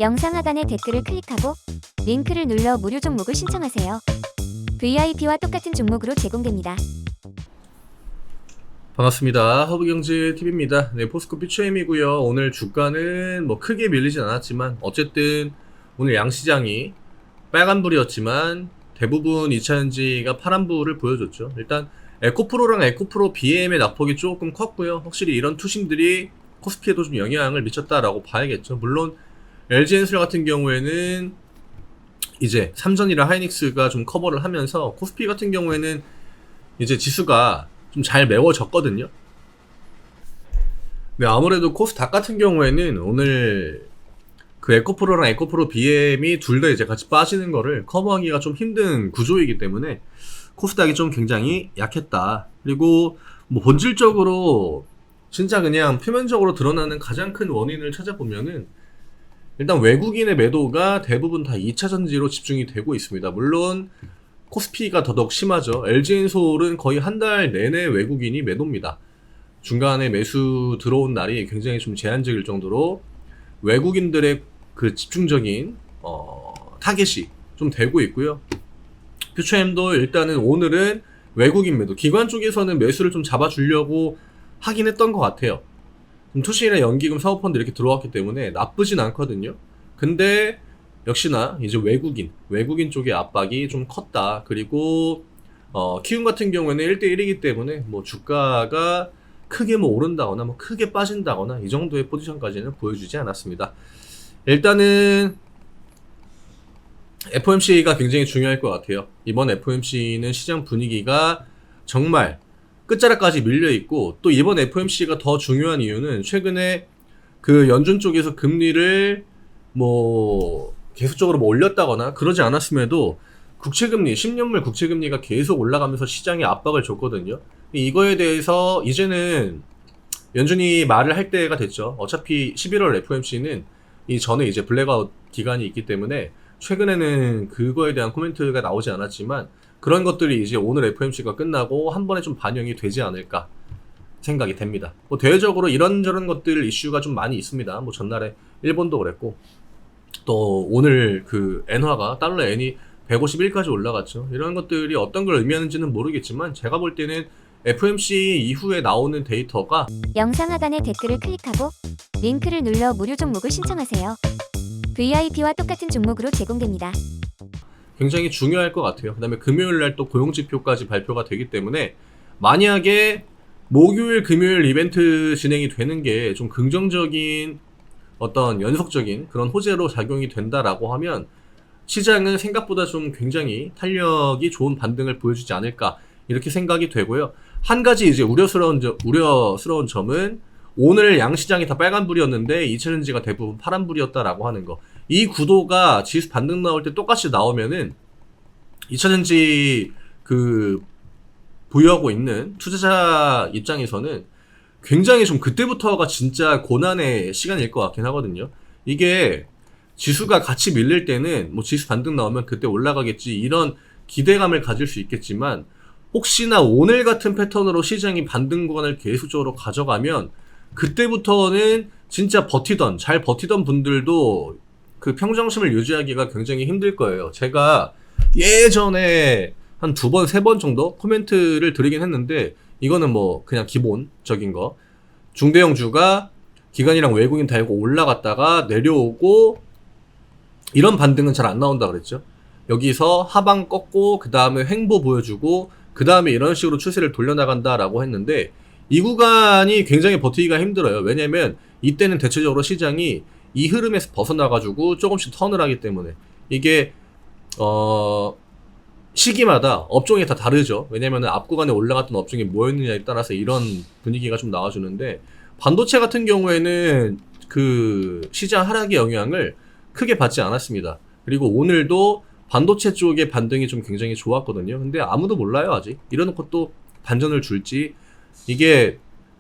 영상 하단의 댓글을 클릭하고 링크를 눌러 무료 종목을 신청하세요. VIP와 똑같은 종목으로 제공됩니다. 반갑습니다. 허브경제TV입니다. 네, 포스코 퓨처엠이고요. 오늘 주가는 뭐 크게 밀리진 않았지만 어쨌든 오늘 양시장이 빨간불이었지만 대부분 2차전지가 파란불을 보여줬죠. 일단 에코프로랑 에코프로 BM의 낙폭이 조금 컸고요. 확실히 이런 투심들이 코스피에도 좀 영향을 미쳤다라고 봐야겠죠. 물론 LG엔솔 같은 경우에는 이제 삼전이랑 하이닉스가 좀 커버를 하면서 코스피 같은 경우에는 이제 지수가 좀 잘 메워졌거든요. 네, 아무래도 코스닥 같은 경우에는 오늘 그 에코프로랑 에코프로 BM이 둘 다 이제 같이 빠지는 거를 커버하기가 좀 힘든 구조이기 때문에 코스닥이 좀 굉장히 약했다. 그리고 뭐 본질적으로 진짜 그냥 표면적으로 드러나는 가장 큰 원인을 찾아보면은 일단 외국인의 매도가 대부분 다 2차전지로 집중이 되고 있습니다. 물론 코스피가 더더욱 심하죠. LG엔솔은 거의 한 달 내내 외국인이 매도입니다. 중간에 매수 들어온 날이 굉장히 좀 제한적일 정도로 외국인들의 그 집중적인 타겟이 좀 되고 있고요. 퓨처엠도 일단은 오늘은 외국인 매도, 기관 쪽에서는 매수를 좀 잡아주려고 하긴 했던 것 같아요. 투신이나 연기금 사모펀드 이렇게 들어왔기 때문에 나쁘진 않거든요. 근데 역시나 이제 외국인 쪽의 압박이 좀 컸다. 그리고 키움 같은 경우에는 1대1이기 때문에 뭐 주가가 크게 뭐 오른다거나 뭐 크게 빠진다거나 이 정도의 포지션까지는 보여주지 않았습니다. 일단은 FOMC가 굉장히 중요할 것 같아요. 이번 FOMC는 시장 분위기가 정말 끝자락까지 밀려있고, 또 이번 FOMC가 더 중요한 이유는 최근에 그 연준 쪽에서 금리를 뭐 계속적으로 뭐 올렸다거나 그러지 않았음에도 국채금리, 10년물 국채금리가 계속 올라가면서 시장에 압박을 줬거든요. 이거에 대해서 이제는 연준이 말을 할 때가 됐죠. 어차피 11월 FOMC는 이 전에 이제 블랙아웃 기간이 있기 때문에 최근에는 그거에 대한 코멘트가 나오지 않았지만 그런 것들이 이제 오늘 FOMC가 끝나고 한 번에 좀 반영이 되지 않을까 생각이 됩니다. 뭐 대외적으로 이런저런 것들 이슈가 좀 많이 있습니다. 뭐 전날에 일본도 그랬고, 또 오늘 그 엔화가 달러 엔이 151까지 올라갔죠. 이런 것들이 어떤 걸 의미하는지는 모르겠지만 제가 볼 때는 FOMC 이후에 나오는 데이터가 영상 하단의 댓글을 클릭하고 링크를 눌러 무료 종목을 신청하세요. VIP와 똑같은 종목으로 제공됩니다. 굉장히 중요할 것 같아요. 그 다음에 금요일날 또 고용지표까지 발표가 되기 때문에 만약에 목요일, 금요일 이벤트 진행이 되는 게 좀 긍정적인 어떤 연속적인 그런 호재로 작용이 된다라고 하면 시장은 생각보다 좀 굉장히 탄력이 좋은 반등을 보여주지 않을까 이렇게 생각이 되고요. 한 가지 이제 우려스러운 점은 오늘 양시장이 다 빨간불이었는데 2차전지가 대부분 파란불이었다라고 하는 거. 이 구도가 지수 반등 나올 때 똑같이 나오면은 2차전지 그 보유하고 있는 투자자 입장에서는 굉장히 좀 그때부터가 진짜 고난의 시간일 것 같긴 하거든요. 이게 지수가 같이 밀릴 때는 뭐 지수 반등 나오면 그때 올라가겠지 이런 기대감을 가질 수 있겠지만, 혹시나 오늘 같은 패턴으로 시장이 반등 구간을 계속적으로 가져가면 그때부터는 진짜 잘 버티던 분들도 그 평정심을 유지하기가 굉장히 힘들 거예요. 제가 예전에 한 2번, 3번 정도 코멘트를 드리긴 했는데, 이거는 뭐 그냥 기본적인 거. 중대형주가 기관이랑 외국인 달고 올라갔다가 내려오고 이런 반등은 잘 안 나온다 그랬죠. 여기서 하방 꺾고 그 다음에 횡보 보여주고 그 다음에 이런 식으로 추세를 돌려나간다라고 했는데, 이 구간이 굉장히 버티기가 힘들어요. 왜냐면 이때는 대체적으로 시장이 이 흐름에서 벗어나가지고 조금씩 턴을 하기 때문에 이게 시기마다 업종이 다 다르죠. 왜냐면 앞 구간에 올라갔던 업종이 뭐였느냐에 따라서 이런 분위기가 좀 나와주는데, 반도체 같은 경우에는 그 시장 하락의 영향을 크게 받지 않았습니다. 그리고 오늘도 반도체 쪽의 반등이 좀 굉장히 좋았거든요. 근데 아무도 몰라요, 아직. 이래놓고 또 반전을 줄지. 이게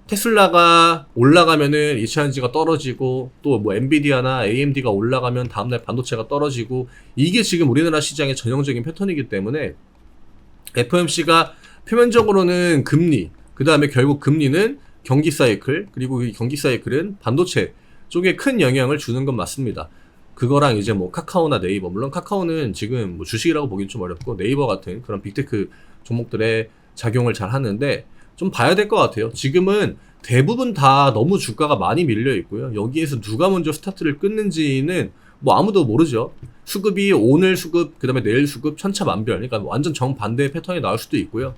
테슬라가 올라가면은 2차전지가 떨어지고, 또 뭐 엔비디아나 AMD가 올라가면 다음날 반도체가 떨어지고, 이게 지금 우리나라 시장의 전형적인 패턴이기 때문에 FOMC가 표면적으로는 금리, 그 다음에 결국 금리는 경기 사이클, 그리고 이 경기 사이클은 반도체 쪽에 큰 영향을 주는 건 맞습니다. 그거랑 이제 뭐 카카오나 네이버, 물론 카카오는 지금 뭐 주식이라고 보기는 좀 어렵고 네이버 같은 그런 빅테크 종목들의 작용을 잘 하는데 좀 봐야 될 것 같아요. 지금은 대부분 다 너무 주가가 많이 밀려 있고요. 여기에서 누가 먼저 스타트를 끊는지는 뭐 아무도 모르죠. 수급이 오늘 수급, 그 다음에 내일 수급 천차만별. 그러니까 완전 정반대의 패턴이 나올 수도 있고요.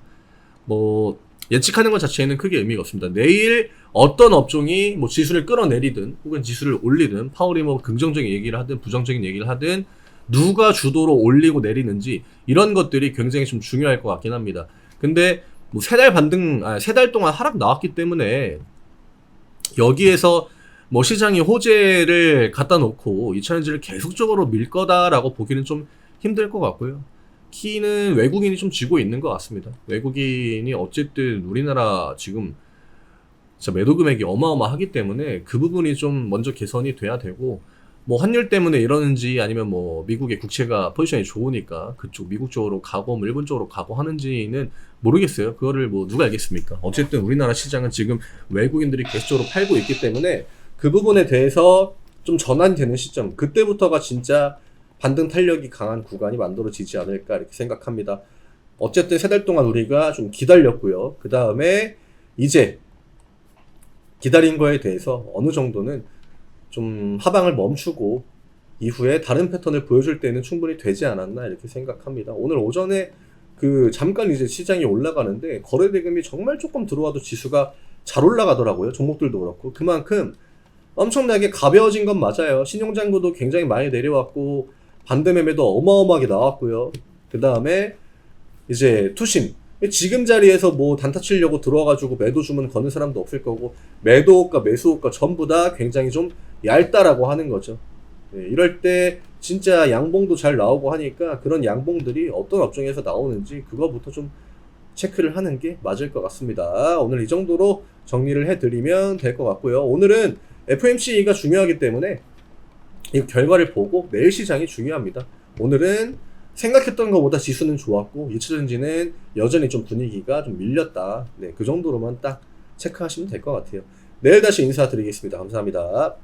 뭐 예측하는 것 자체에는 크게 의미가 없습니다. 내일 어떤 업종이 뭐 지수를 끌어내리든 혹은 지수를 올리든 파월이 뭐 긍정적인 얘기를 하든 부정적인 얘기를 하든 누가 주도로 올리고 내리는지 이런 것들이 굉장히 좀 중요할 것 같긴 합니다. 근데 뭐 세 달 동안 하락 나왔기 때문에 여기에서 뭐 시장이 호재를 갖다 놓고 이 차전지를 계속적으로 밀 거다라고 보기는 좀 힘들 것 같고요. 키는 외국인이 좀 쥐고 있는 것 같습니다. 외국인이 어쨌든 우리나라 지금 진짜 매도 금액이 어마어마하기 때문에 그 부분이 좀 먼저 개선이 돼야 되고, 뭐 환율 때문에 이러는지 아니면 뭐 미국의 국채가 포지션이 좋으니까 그쪽 미국 쪽으로 가고 뭐 일본 쪽으로 가고 하는지는 모르겠어요. 그거를 뭐 누가 알겠습니까? 어쨌든 우리나라 시장은 지금 외국인들이 계속적으로 팔고 있기 때문에 그 부분에 대해서 좀 전환이 되는 시점, 그때부터가 진짜 반등 탄력이 강한 구간이 만들어지지 않을까 이렇게 생각합니다. 어쨌든 세 달 동안 우리가 좀 기다렸고요. 그 다음에 이제 기다린 거에 대해서 어느 정도는 좀 하방을 멈추고 이후에 다른 패턴을 보여줄 때는 충분히 되지 않았나 이렇게 생각합니다. 오늘 오전에 그 잠깐 이제 시장이 올라가는데 거래 대금이 정말 조금 들어와도 지수가 잘 올라가더라고요. 종목들도 그렇고 그만큼 엄청나게 가벼워진 건 맞아요. 신용잔고도 굉장히 많이 내려왔고 반대 매매도 어마어마하게 나왔고요. 그 다음에 이제 투심, 지금 자리에서 뭐 단타 치려고 들어와가지고 매도 주문 거는 사람도 없을 거고 매도가 매수가 전부 다 굉장히 좀 얇다라고 하는 거죠. 네, 이럴 때 진짜 양봉도 잘 나오고 하니까 그런 양봉들이 어떤 업종에서 나오는지 그거부터 좀 체크를 하는 게 맞을 것 같습니다. 오늘 이 정도로 정리를 해드리면 될 것 같고요. 오늘은 FOMC가 중요하기 때문에 이 결과를 보고 내일 시장이 중요합니다. 오늘은 생각했던 것보다 지수는 좋았고 2차전지는 여전히 좀 분위기가 좀 밀렸다. 네, 그 정도로만 딱 체크하시면 될 것 같아요. 내일 다시 인사드리겠습니다. 감사합니다.